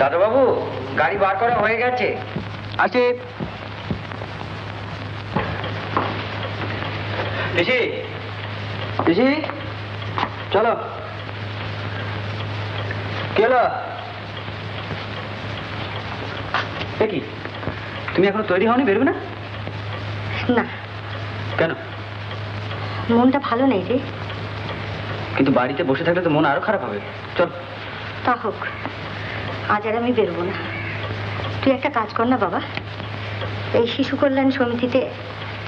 দাদাবাবু, গাড়ি বার করা হয়ে গেছে। আসে পিসি, পিসি চলো। কি হলো? কি তুমি এখনো তৈরি হওনি, বেরোবে না? না। কেন? মনটা ভালো নেই রে। কিন্তু বাড়িতে বসে থাকলে তো মন আরো খারাপ হবে। চল। তা হোক, আজ আর আমি বেরোবো না। তুই একটা কাজ কর না বাবা, এই শিশু কল্যাণ সমিতিতে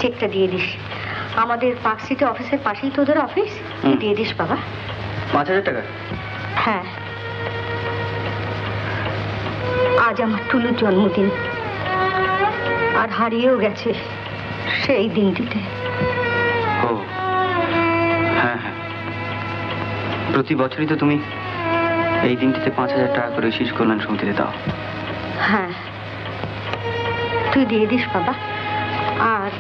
চেকটা দিয়ে দিস। আমাদের পার্ক সিটি অফিসের পাশেই তোদের অফিস, দিয়ে দিস বাবা। 5,000 টাকা? হ্যাঁ, আজ আমার টুলুর জন্মদিন, আর হারিয়েও গেছে সেই দিনটিতে। ও হ্যাঁ হ্যাঁ, প্রতি বছরই তো তুমি এই দিনটিতে 5,000 টাকা করে শিশু কল্যাণ সমিতিতে দাও। হ্যাঁ, তুই দিয়ে দিস বাবা। আর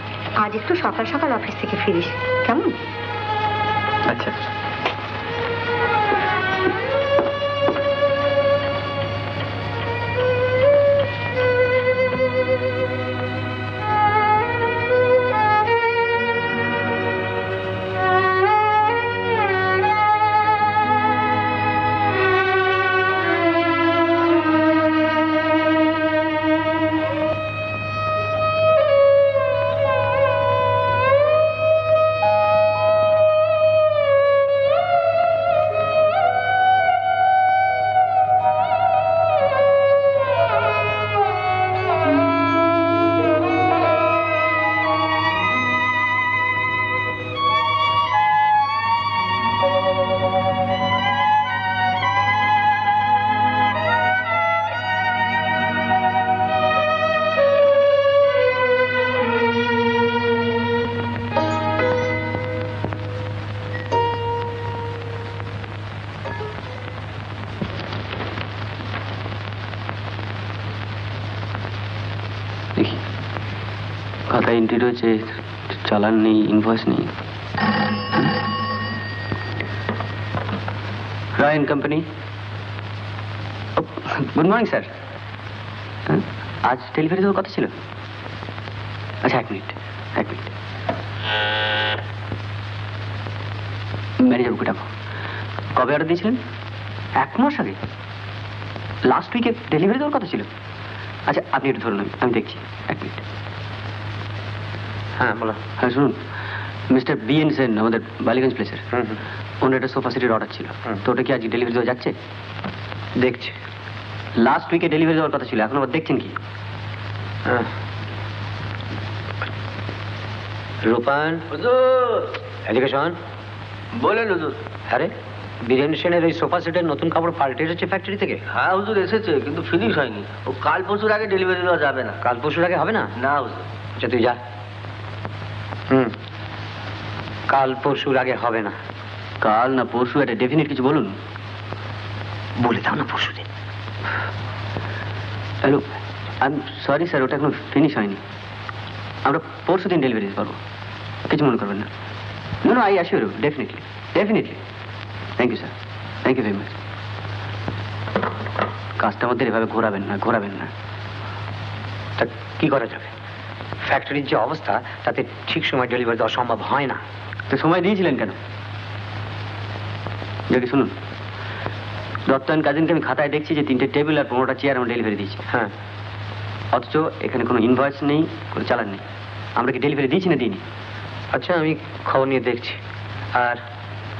আজ একটু সকাল সকাল অফিস থেকে ফিরিস, কেমন? আচ্ছা। খাতা এন্ট্রি রয়েছে, চালান নেই, ইনভয়েস নেই। Rayan company. Good morning sir. আজ ডেলিভারি দেওয়ার কথা ছিল। আচ্ছা, এক মিনিট। ম্যানেজারকে ডাকো। কবে অর্ডার দিয়েছিলেন? 1 মাস আগে। লাস্ট উইকে ডেলিভারি দেওয়ার কথা ছিল। আচ্ছা, আপনি একটু ধরুন, আমি দেখছি। 1 মিনিট। হ্যাঁ বলো। হ্যাঁ শুনুন, মিস্টার বিএন সেন, আমাদের বালিগঞ্জ প্লেসের, ওনার একটা সোফা সেটের অর্ডার ছিল। তো ওটা কি আজ ডেলিভারি দেওয়া যাচ্ছে? দেখছি। লাস্ট উইকে ডেলিভারি দেওয়ার কথা ছিল, এখন আবার দেখছেন কি? রূপান, এদিকে শোন। বলেন হুজুর। আরে বীরেন সেনের ওই সোফা সেটের নতুন কাপড় পাল্টে এসেছে ফ্যাক্টরি থেকে? হ্যাঁ হুজুর, এসেছে, কিন্তু ফিনিশ হয়নি। ও কাল পরশুর আগে ডেলিভারি দেওয়া যাবে না। কাল পরশুর আগে হবে না? না হুজুর। আচ্ছা তুই যা। কাল পরশুর আগে হবে না। কাল না পরশু, এটা ডেফিনেট কিছু বলুন। বলে দাও না পরশু দিন। Hello, I am sorry sir, ওটা এখনো ফিনিশ হয়নি। আমরা পরশু দিন ডেলিভারি দিতে পারবো, কিছু মনে করবেন না। No no, I assure you, definitely. Thank you sir, thank you very much. কাস্টমারদের এভাবে ঘোরাবেন না। তা কি করা যাবে? ফ্যাক্টরির যে অবস্থা, তাতে ঠিক সময় ডেলিভারি দেওয়া সম্ভব হয় না। তো সময় দিয়েছিলেন কেন? যদি শুনুন, দত্ত অ্যান্ড কাজিনকে আমি খাতায় দেখছি যে 3টে টেবিল আর 15টা চেয়ার আমরা ডেলিভারি দিয়েছি। হ্যাঁ, অথচ এখানে কোনো ইনভয়েস নেই, কোনো চালান নেই। আমরা কি ডেলিভারি দিয়েছি না দিইনি? আচ্ছা, আমি খবর নিয়ে দেখছি। আর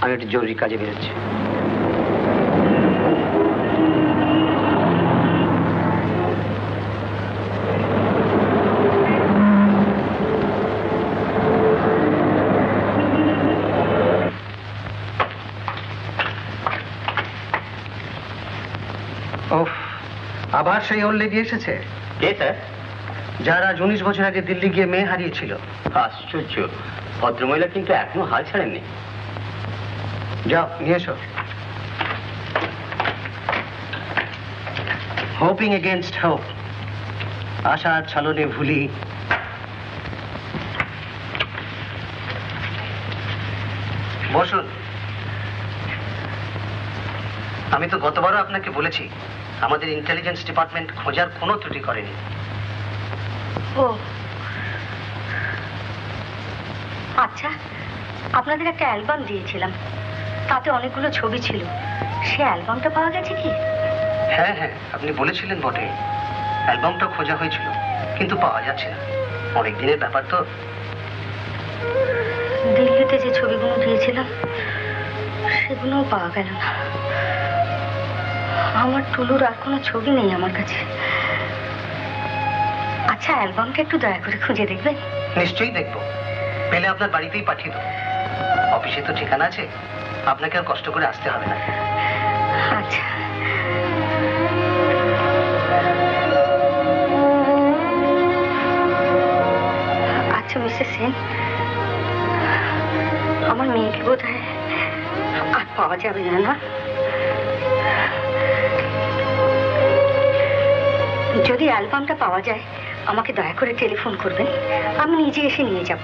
আমি একটু জরুরি কাজে বেরোচ্ছি। আবার সেই ওল্ড লেডি এসেছে। কে স্যার? যারা 19 বছর আগে দিল্লি গিয়ে মেয়ে হারিয়েছিল। আশ্চর্য, ভদ্রমহিলা কিন্তু এখনো হাল ছাড়েননি। যাও নিয়ে এসো। হোপিং এগেনস্ট হোপ, আশার ছালনে ভুলি। বসুন। আমি তো গতবারও আপনাকে বলেছি আমাদের ইন্টেলিজেন্স ডিপার্টমেন্ট খোঁজার কোনো ত্রুটি করেনি। ও আচ্ছা, আপনাদের একটা অ্যালবাম দিয়েছিলাম, তাতে অনেকগুলো ছবি ছিল, সে অ্যালবামটা পাওয়া গেছে কি? হ্যাঁ হ্যাঁ, আপনি বলেছিলেন বটে। অ্যালবামটা খোঁজা হয়েছিল, কিন্তু পাওয়া যাচ্ছে না। অনেক দিনের ব্যাপার তো। দিল্লিতে যে ছবিগুলো দিয়েছিলাম সেগুলোও পাওয়া গেল না। আমার টুলুর আর কোনো ছবি নেই আমার কাছে। আচ্ছা, অ্যালবামটা একটু দয়া করে খুঁজে দেখবেন? নিশ্চয়ই দেখব, পেলে আপনার বাড়িতেই পাঠিয়ে দেবো। অফিসে তো ঠিকানা আছে, আপনাকে আর কষ্ট করে আসতে হবে না। আচ্ছা। আচ্ছা মিসেস সেন, আমার মেয়েকে বোধ হয় আর পাওয়া যাবে না, না? যদি অ্যালবামটা পাওয়া যায় আমাকে দয়া করে টেলিফোন করবেন, আমি নিজে এসে নিয়ে যাব।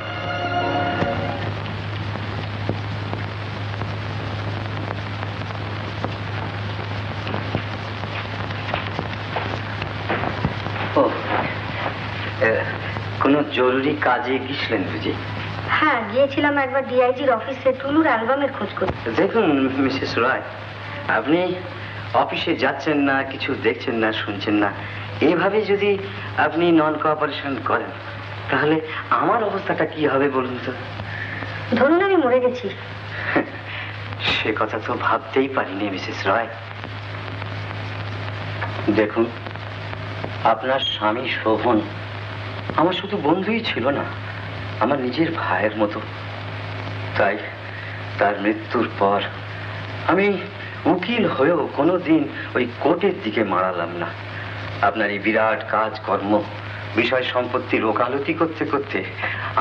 ও, কোনো জরুরি কাজে গিয়েছিলেন বুঝি? হ্যাঁ, গিয়েছিলাম একবার ডিআইজির অফিসে টুলুর অ্যালবামের খোঁজ করতে। দেখুন মিসেস রায়, আপনি অফিসে যাচ্ছেন না, কিছু দেখছেন না, শুনছেন না, এভাবে যদি আপনি নন কোঅপারেশন করেন তাহলে আমার অবস্থাটা কি হবে বলুন তো? ধরুন আমি মরে গেছি। সে কথা তো ভাবতেই পারিনি মিসেস রায়। দেখুন, আপনার স্বামী শোভন আমার শুধু বন্ধুই ছিল না, আমার নিজের ভাইয়ের মতো। তাই তার মৃত্যুর পর আমি উকিল হয়েও কোনোদিন ওই কোর্টের দিকে মারালাম না। আপনার এই বিরাট কাজকর্ম, বিষয় সম্পত্তির ওকালতি করতে করতে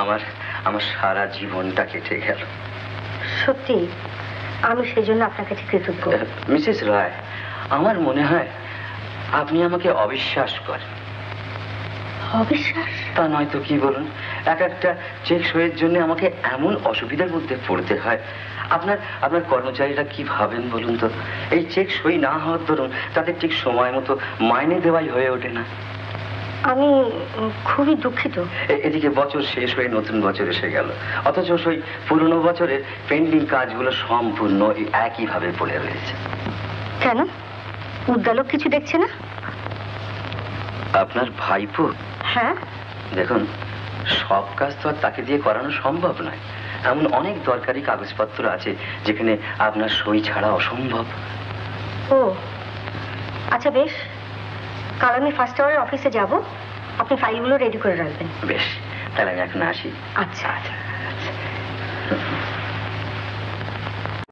আমার সারা জীবনটা কেটে গেল। সত্যি আমি সেজন্য আপনার কাছে কৃতজ্ঞ। মিসেস রায়, আমার মনে হয় আপনি আমাকে অবিশ্বাস করেন। অবিশ্বাস? তা নয় তো কি বলুন, এক একটা চেক সইয়ের জন্য আমাকে এমন অসুবিধার মধ্যে পড়তে হয়। আপনার কর্মচারীরা কি ভাবেন বলুন তো? এই চেক সই না হওয়ার দরুন তাদের ঠিক সময় মতো মাইনে দেওয়াই হয়ে ওঠে না। আমি খুবই দুঃখিত। এদিকে বছর শেষ হয়ে নতুন বছর এসে গেল, অথচ সেই পুরনো বছরের পেন্ডিং কাজগুলো সম্পূর্ণ একইভাবে পড়ে রয়েছে। কেন, উদ্দালক কিছু দেখছে না? আপনার ভাইপো? হ্যাঁ। দেখুন, সব কাজ তো আর তাকে দিয়ে করানো সম্ভব নয়। এমন অনেক দরকারি কাগজপত্র আছে যেখানে আপনার সই ছাড়া অসম্ভব। ও আচ্ছা, বেশ, কাল আমি ফার্স্ট আওয়ারে অফিসে যাব, আপনি ফাইলগুলো রেডি করে রাখবেন। বেশ, তাহলে আমি এখন আসি। আচ্ছা আচ্ছা।